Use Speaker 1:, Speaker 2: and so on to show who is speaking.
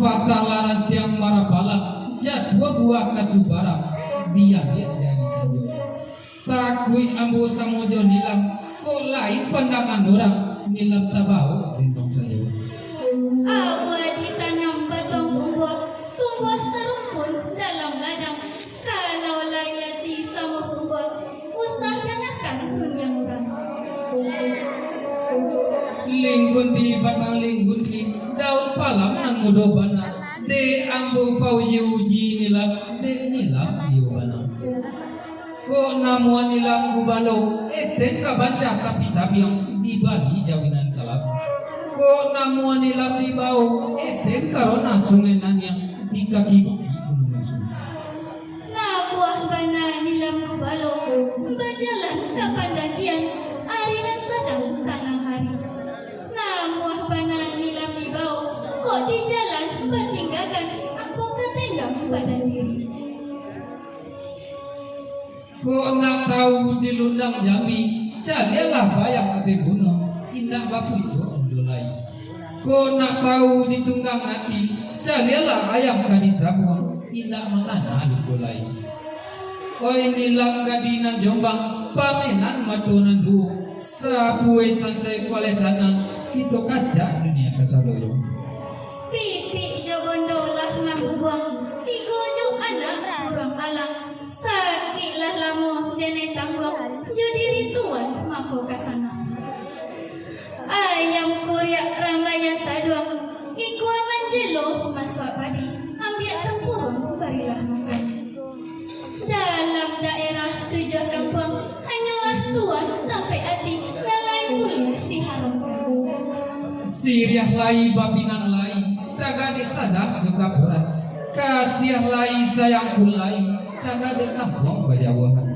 Speaker 1: Patalaran tiang marapala jadwa buah kasubara dia dari sanjo. Takui ambo samojo nilam ko lain pandangan orang nilam tabau rintong sajo.
Speaker 2: Awa ditanam batong tumbuh serumpun dalam ladang. Kalau layati sama sungguh usah jangankan yang orang.
Speaker 1: Linggun di batang linggun di daun palam nang mudobana de ambo pau yuji nilam de nilam yobana. Ko namuan nilam kubalo eten kabaca tapi yang di Bali jawinan kalap. Ko namuan nilam di bau eten karona sungenan yang di kaki bukit gunung langsung.
Speaker 2: Na buah bana nilam kubalo berjalan ke pendakian arina sedang tanah hari. Na buah bana nilam di bau kok di jalan bertinggalkan aku ketenggang badan diri.
Speaker 1: Ko nak tahu di Lundang Jambi calialah bayang ate gunung indah bapujo ondolai. Ko nak tahu di Tunggang Ati calialah ayam kadi sabuang indah mangana lukulai. Oi nilam gadina Jombang pamenan matunan du sapue sansai kole sana kita kaca dunia kasaloyo.
Speaker 2: Pipi jogondolah nang buang tigojo anak kurang alang. Sakitlah lamu dene tanggung jadi ritual mako kasana. Ayam kuriak ramayan taduang ikwa manjelo masak padi ambil tempurung barilah makan. Dalam daerah 7 kampung hanyalah tuan sampai hati nalai mulia diharamkan.
Speaker 1: Siriah lai babinang lai tagade sadar juga berat. Kasih lai sayang kulai tagade kampung bajawahan.